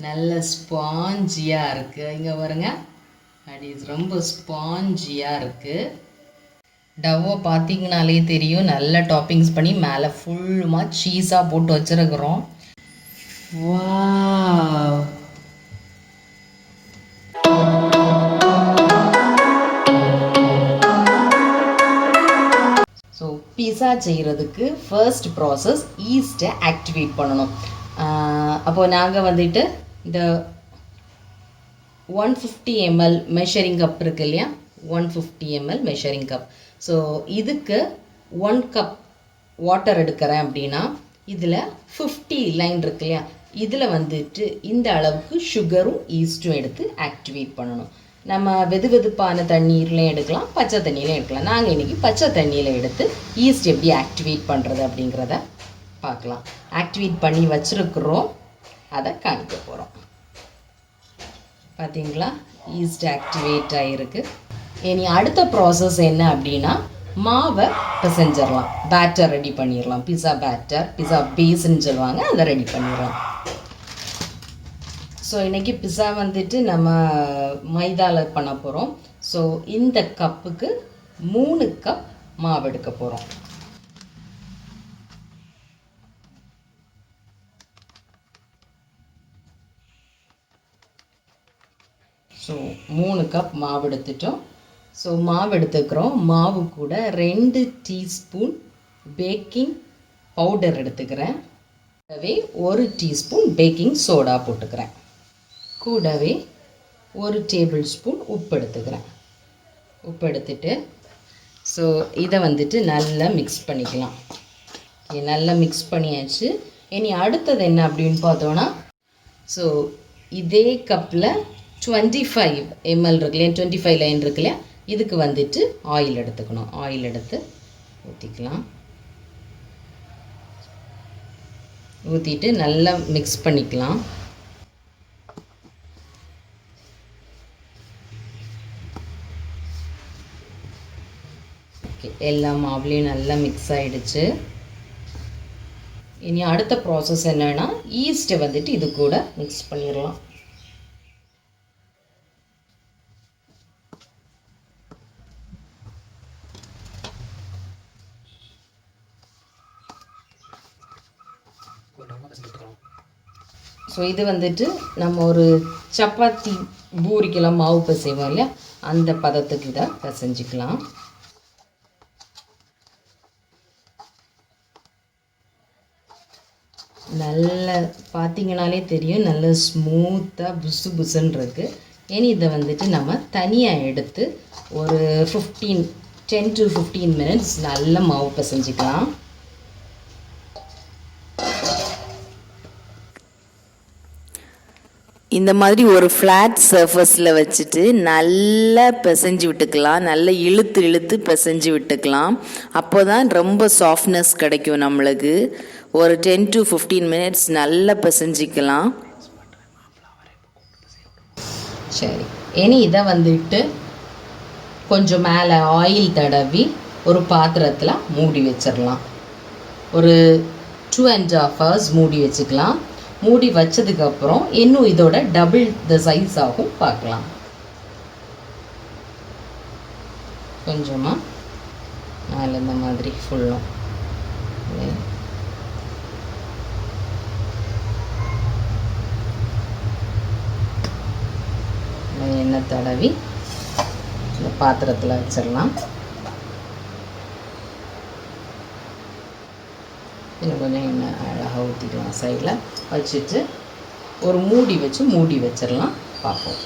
நல்ல ஸ்பாஞ்சியாக இருக்குது. இங்கே பாருங்க, அப்படி ரொம்ப ஸ்பாஞ்சியாக இருக்குது. டவ்வை பார்த்தீங்கனாலே தெரியும், நல்ல டாப்பிங்ஸ் பண்ணி மேலே ஃபுல்லுமாக சீஸாக போட்டு வச்சுருக்குறோம். வாவ்! ஸோ பீஸா செய்கிறதுக்கு ஃபர்ஸ்ட் ப்ராசஸ் ஈஸ்ட்டை ஆக்டிவேட் பண்ணணும். அப்போது நாங்கள் வந்துட்டு இந்த 150 ml மெஷரிங் கப் இருக்கு இல்லையா, 150 ml மெஷரிங் கப். ஸோ இதுக்கு 1 கப் வாட்டர் எடுக்கிறேன் அப்படின்னா இதில் 50 லைன் இருக்கு இல்லையா, இதில் வந்துட்டு இந்த அளவுக்கு சுகரும் ஈஸ்ட்டும் எடுத்து ஆக்டிவேட் பண்ணணும். நம்ம வெதுவெதுப்பான தண்ணீர்லையும் எடுக்கலாம், பச்சை தண்ணியிலையும் எடுக்கலாம். நாங்கள் இன்றைக்கி பச்சை தண்ணியில் எடுத்து ஈஸ்ட் எப்படி ஆக்டிவேட் பண்ணுறது அப்படிங்கிறத பார்க்கலாம். ஆக்டிவேட் பண்ணி வச்சுருக்குறோம், அதை காணிக்க போகிறோம். பார்த்தீங்களா, ஈஸ்ட் ஆக்டிவேட் ஆகிருக்கு. இனி அடுத்த ப்ராசஸ் என்ன அப்படின்னா, மாவை பிசைஞ்சிடலாம், பேட்டர் ரெடி பண்ணிடலாம். பிஸா பேட்டர், பிஸா பேஸ்ன்னு சொல்லுவாங்க, அதை ரெடி பண்ணிடலாம். ஸோ இன்றைக்கி பிஸா வந்துட்டு நம்ம மைதாவில் பண்ண போகிறோம். ஸோ இந்த கப்புக்கு 3 கப் மாவு எடுக்க போகிறோம். ஸோ 3 கப் மாவு எடுத்துட்டோம். ஸோ மாவு எடுத்துக்கிறோம். மாவு கூட 2 டீஸ்பூன் பேக்கிங் பவுடர் எடுத்துக்கிறேன். கூடவே 1 டீஸ்பூன் பேக்கிங் சோடா போட்டுக்கிறேன். கூடவே 1 டேபிள் ஸ்பூன் உப்பு எடுத்துக்கிறேன். உப்பு எடுத்துட்டு ஸோ இதை வந்துட்டு நல்லா மிக்ஸ் பண்ணிக்கலாம். நல்லா மிக்ஸ் பண்ணியாச்சு. இனி அடுத்தது என்ன அப்படின்னு பார்த்தோன்னா, ஸோ இதே கப்பில் 25 ml இருக்கு இல்லையா, 25 லைன் இருக்கு இல்லையா, இதுக்கு வந்துட்டு ஆயில் எடுத்துக்கணும். ஆயில் எடுத்து ஊற்றிக்கலாம். ஊற்றிட்டு நல்லா மிக்ஸ் பண்ணிக்கலாம். ஓகே, எல்லா மாவுலேயும் நல்லா மிக்ஸ் ஆகிடுச்சு. இனி அடுத்த ப்ராசஸ் என்னென்னா, ஈஸ்ட்டை வந்துட்டு இது கூட மிக்ஸ் பண்ணிடலாம். ஸோ இது வந்துட்டு நம்ம ஒரு சப்பாத்தி பூரிக்கெல்லாம் மாவு பிசைவோம் இல்லையா, அந்த பதத்துக்கு இதை பிசைஞ்சிக்கலாம். நல்ல பார்த்தீங்கனாலே தெரியும், நல்ல ஸ்மூத்தாக புசு புசுன்னு இருக்குது. இனி இதை வந்துட்டு நம்ம தனியாக எடுத்து ஒரு 10 to 15 மினிட்ஸ் நல்ல மாவு பிசைஞ்சிக்கலாம். இந்த மாதிரி ஒரு ஃப்ளாட் சர்ஃபஸில் வச்சுட்டு நல்லா பிசைஞ்சு விட்டுக்கலாம். நல்லா இழுத்து இழுத்து பிசைஞ்சு விட்டுக்கலாம். அப்போ தான் ரொம்ப சாஃப்ட்னஸ் கிடைக்கும் நம்மளுக்கு. ஒரு 10 to 15 மினிட்ஸ் நல்லா பிசைஞ்சிக்கலாம். சரி, இனி இதை வந்துட்டு கொஞ்சம் மேலே ஆயில் தடவி ஒரு பாத்திரத்தில் மூடி வச்சிடலாம். ஒரு 2.5 hours மூடி வச்சுக்கலாம். மூடி வச்சதுக்கப்புறம் இன்னும் இதோட டபுள் த சைஸ் ஆகும், பார்க்கலாம். கொஞ்சமாக மேலே இந்த மாதிரி ஃபுல்லும் எண்ணெய் தடவி இந்த பாத்திரத்தில் வச்சிடலாம். இன்னும் கொஞ்சம் எண்ணெய் அழகாக ஊற்றிக்கலாம். சைடில் வச்சுட்டு ஒரு மூடி வச்சு மூடி வச்சிடலாம். பார்ப்போம்.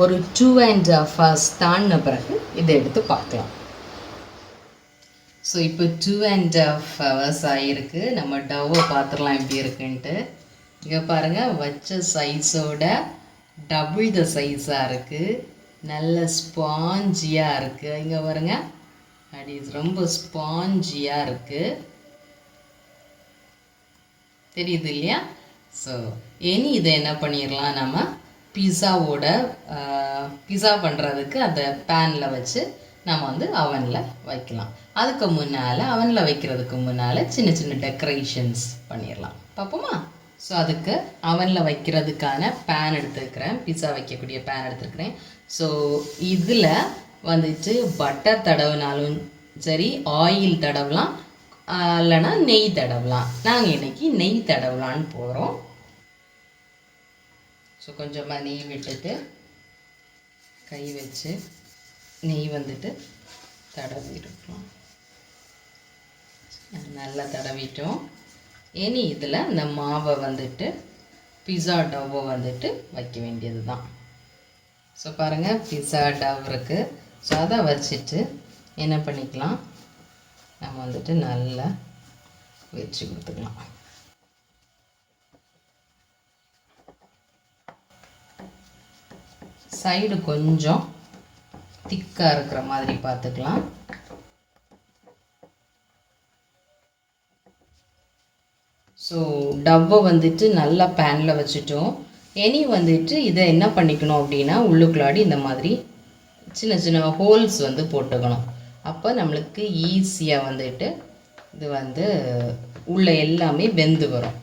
ஒரு 2.5 hours தாண்டின பிறகு இதை எடுத்து பார்க்கலாம். ஸோ இப்போ 2.5 hours ஆகிருக்கு. நம்ம டவ்வை பார்த்துடலாம் எப்படி இருக்குன்ட்டு. இங்கே பாருங்கள், வச்ச சைஸோட டபுள் த சைஸாக இருக்குது. நல்ல ஸ்பாஞ்சியாக இருக்குது. இங்கே பாருங்க, அப்படி ரொம்ப ஸ்பாஞ்சியாக இருக்குது, தெரியுது இல்லையா? ஸோ இனி இதை என்ன பண்ணிடலாம், நம்ம பிஸா பண்ணுறதுக்கு அந்த பேனில் வச்சு நம்ம வந்து அவனில் வைக்கலாம். அதுக்கு முன்னால் அவனில் வைக்கிறதுக்கு முன்னால் சின்ன சின்ன டெக்கரேஷன்ஸ் பண்ணிடலாம். பார்ப்போமா? ஸோ அதுக்கு அவனில் வைக்கிறதுக்கான பேன் எடுத்துருக்கிறேன். பிஸா வைக்கக்கூடிய பேன் எடுத்துருக்கிறேன். ஸோ இதில் வந்துட்டு பட்டர் தடவினாலும் சரி, ஆயில் தடவலாம், இல்லைனா நெய் தடவலாம். நாங்கள் இன்றைக்கி நெய் தடவலான்னு போகிறோம். ஸோ கொஞ்சமாக நெய் விட்டுட்டு கை வச்சு நெய் வந்துட்டு தடவிட்டுருக்கோம். நல்லா தடவிட்டோம். இனி இதில் இந்த மாவை வந்துட்டு பிஸா டவ்வை வந்துட்டு வைக்க வேண்டியது தான். ஸோ பாருங்கள், பிஸா டவ் இருக்குது. ஸோ அதை வச்சுட்டு என்ன பண்ணிக்கலாம், நம்ம வந்துட்டு நல்லா வச்சு கொடுத்துக்கலாம். சைடு கொஞ்சம் திக்காக இருக்கிற மாதிரி பார்த்துக்கலாம். ஸோ டவ்வை வந்துட்டு நல்லா பேனில் வச்சுட்டோம். இனி வந்துட்டு இதை என்ன பண்ணிக்கணும் அப்படின்னா, உள்ளுக்குள்ளாடி இந்த மாதிரி சின்ன சின்ன ஹோல்ஸ் வந்து போட்டுக்கணும். அப்போ நம்மளுக்கு ஈஸியாக வந்துட்டு இது வந்து உள்ளே எல்லாமே வெந்து வரும்.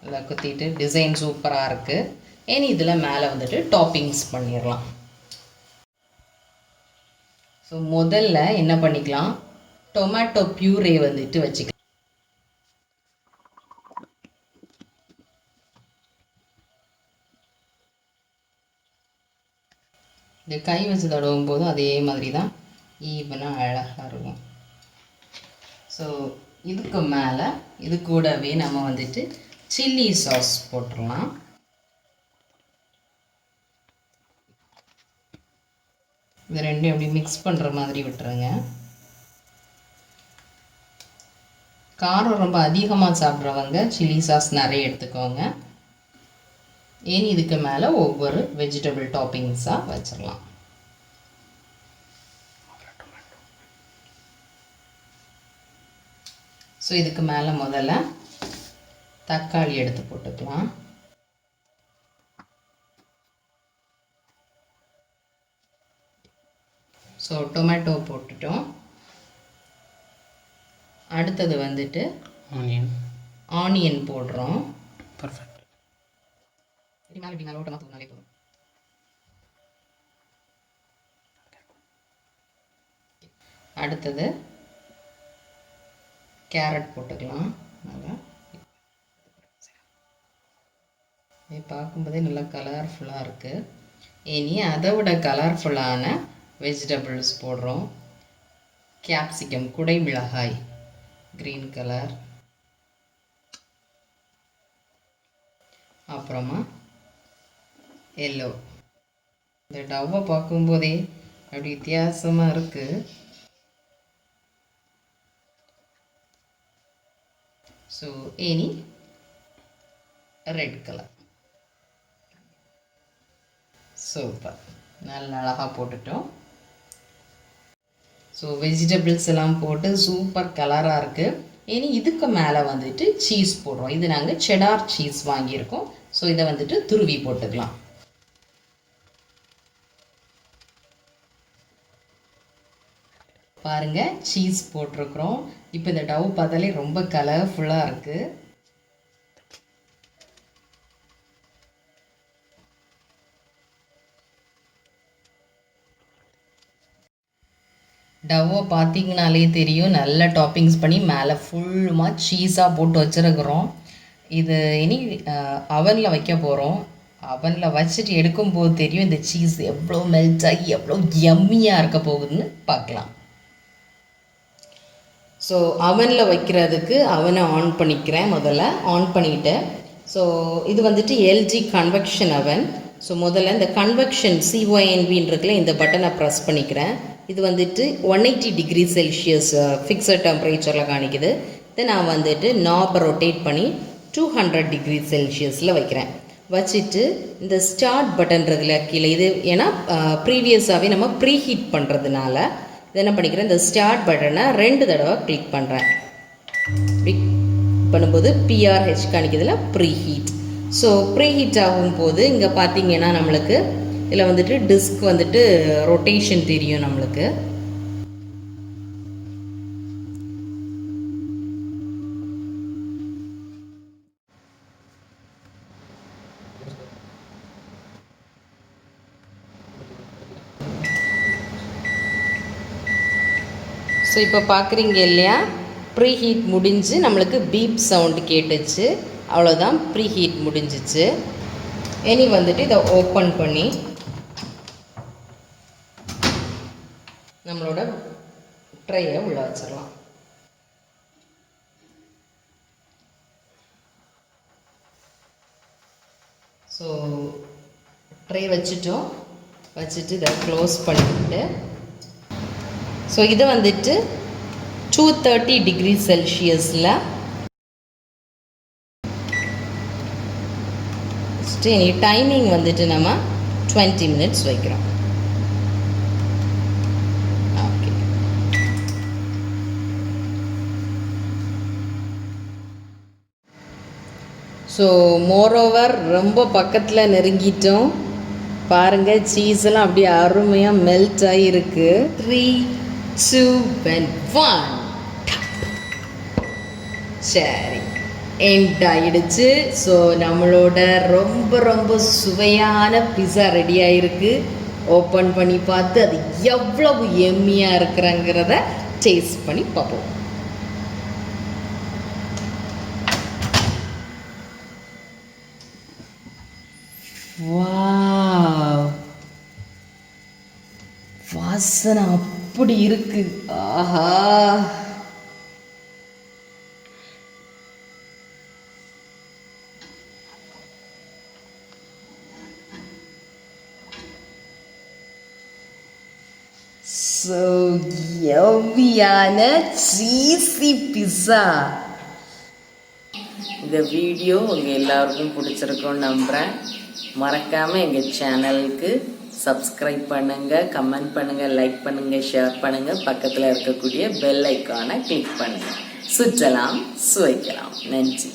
இல்லை குத்திட்டு டிசைன் சூப்பராக இருக்குது. இனி இதில் மேலே வந்துட்டு டாப்பிங்ஸ் பண்ணிடலாம். ஸோ முதல்ல என்ன பண்ணிக்கலாம், டொமேட்டோ பியூரே வந்துட்டு வச்சுக்கலாம். இந்த கை வச்சு தடவும் போதும் அதே மாதிரி தான் ஈவனாக அழகாக இருக்கும். ஸோ இதுக்கு மேலே இது கூடவே நம்ம வந்துட்டு சில்லி சாஸ் போட்டுடலாம். இது ரெண்டையும் அப்படி மிக்ஸ் பண்ணுற மாதிரி விட்டுருங்க. காரம் ரொம்ப அதிகமாக சாப்பிட்றவங்க சில்லி சாஸ் நிறைய எடுத்துக்கோங்க. ஏன் இதுக்கு மேலே ஒவ்வொரு வெஜிடபிள் டாப்பிங்ஸாக வச்சிடலாம். ஸோ இதுக்கு மேலே முதல்ல தக்காளி எடுத்து போட்டுக்கலாம். ஸோ டொமேட்டோ போட்டுட்டோம். அடுத்தது வந்துட்டு ஆனியன் போடுறோம். பர்ஃபெக்ட். மேலே இப்படி நல்லா ஓட்டமாக தூக்கினாலே போதும். அடுத்தது கேரட் போட்டுக்கலாம். நல்லா பார்க்கும்போதே நல்லா கலர்ஃபுல்லாக இருக்குது. இனி அதை விட கலர்ஃபுல்லான வெஜிடபிள்ஸ் போடுறோம். கேப்சிகம், குடை மிளகாய், க்ரீன் கலர். அப்புறமா எல்லோ. இந்த டவ்வை பார்க்கும்போதே அப்படி வித்தியாசமாக இருக்குது. ஸோ இனி ரெட் கலர். சூப்பர், நல்ல அழகாக போட்டுட்டோம். ஸோ வெஜிடபிள்ஸ் எல்லாம் போட்டு சூப்பர் கலராக இருக்குது. இனி இதுக்கு மேலே வந்துட்டு சீஸ் போடுறோம். இது நாங்கள் செடார் சீஸ் வாங்கியிருக்கோம். ஸோ இதை வந்துட்டு துருவி போட்டுக்கலாம். பாருங்கள், சீஸ் போட்டிருக்கிறோம். இப்போ இந்த டவ் பார்த்தாலே ரொம்ப கலர்ஃபுல்லாக இருக்குது. டவ்வை பார்த்தீங்கனாலே தெரியும், நல்ல டாப்பிங்ஸ் பண்ணி மேலே ஃபுல்லுமாக சீஸாக போட்டு வச்சுருக்குறோம். இது இனி அவனில் வைக்க போகிறோம். அவனில் வச்சுட்டு எடுக்கும்போது தெரியும் இந்த சீஸ் எவ்வளோ மெல்ட் ஆகி எவ்வளோ யம்மியாக இருக்க போகுதுன்னு பார்க்கலாம். ஸோ அவனில் வைக்கிறதுக்கு அவனை ஆன் பண்ணிக்கிறேன். முதல்ல ஆன் பண்ணிவிட்டேன். ஸோ இது வந்துட்டு எல்ஜி கன்வெக்ஷன் அவன். ஸோ முதல்ல இந்த கன்வெக்ஷன் CONVன்றதுல இந்த பட்டனை ப்ரெஸ் பண்ணிக்கிறேன். இது வந்துட்டு 180 டிகிரி செல்சியஸ் ஃபிக்ஸட் டெம்பரேச்சரில் காணிக்குது. இதை நான் வந்துட்டு நாபை ரொட்டேட் பண்ணி 200 டிகிரி செல்சியஸில் வைக்கிறேன். வச்சுட்டு இந்த ஸ்டார்ட் பட்டன்றதுல கீழே இது ஏன்னா ப்ரீவியஸாகவே நம்ம ப்ரீ ஹீட் பண்ணுறதுனால இதை என்ன பண்ணிக்கிறேன், இந்த ஸ்டார்ட் பட்டனை 2 தடவை கிளிக் பண்ணுறேன். கிளிக் பண்ணும்போது PRH காணிக்கிறதுல pre heat. So pre heat ஆகும்போது இங்கே பார்த்தீங்கன்னா நம்மளுக்கு இதில் வந்துட்டு டிஸ்க் வந்துட்டு ரொட்டேஷன் தெரியும் நம்மளுக்கு. ஸோ இப்போ பார்க்குறீங்க இல்லையா, ப்ரீ ஹீட் முடிஞ்சு நம்மளுக்கு பீப் சவுண்டு கேட்டுச்சு. அவ்வளோதான், ப்ரீ ஹீட் முடிஞ்சிச்சு. இனி வந்துட்டு இதை ஓப்பன் பண்ணி நம்மளோட ட்ரையை உள்ளே வச்சிடலாம். ஸோ ட்ரை வச்சுட்டோம். வச்சுட்டு இதை க்ளோஸ் பண்ணிவிட்டு, ஸோ இது வந்துட்டு 230 டிகிரி செல்சியஸில் இனி டைமிங் வந்துட்டு நம்ம 20 மினிட்ஸ் வைக்கிறோம். ஓகே. ஸோ மோரோவர் ரொம்ப பக்கத்தில் நெருங்கிட்டோம். பாருங்கள், சீஸ் எல்லாம் அப்படியே அருமையாக மெல்ட் ஆகிருக்கு. 3, 2, 1. சரி, எண்ட் ஆகிடுச்சு. ஸோ நம்மளோட ரொம்ப ரொம்ப சுவையான பிஸா ரெடி ஆகிருக்கு. ஓப்பன் பண்ணி பார்த்து அது எவ்வளவு எம்மியாக இருக்கிறங்கிறத டேஸ்ட் பண்ணி பார்ப்போம். வாவ், வாசனை அப்படி இருக்கு. ஆஹா, ஸோ யம்மியான சீசி பிஸா. இந்த வீடியோ உங்கள் எல்லாருக்கும் பிடிச்சிருக்கும்னு நம்புகிறேன். மறக்காமல் எங்கள் சேனலுக்கு சப்ஸ்கிரைப் பண்ணுங்கள், கமெண்ட் பண்ணுங்கள், லைக் பண்ணுங்கள், ஷேர் பண்ணுங்கள். பக்கத்தில் இருக்கக்கூடிய பெல் ஐக்கானை கிளிக் பண்ணுங்கள். சுற்றலாம், சுவைக்கலாம். நன்றி.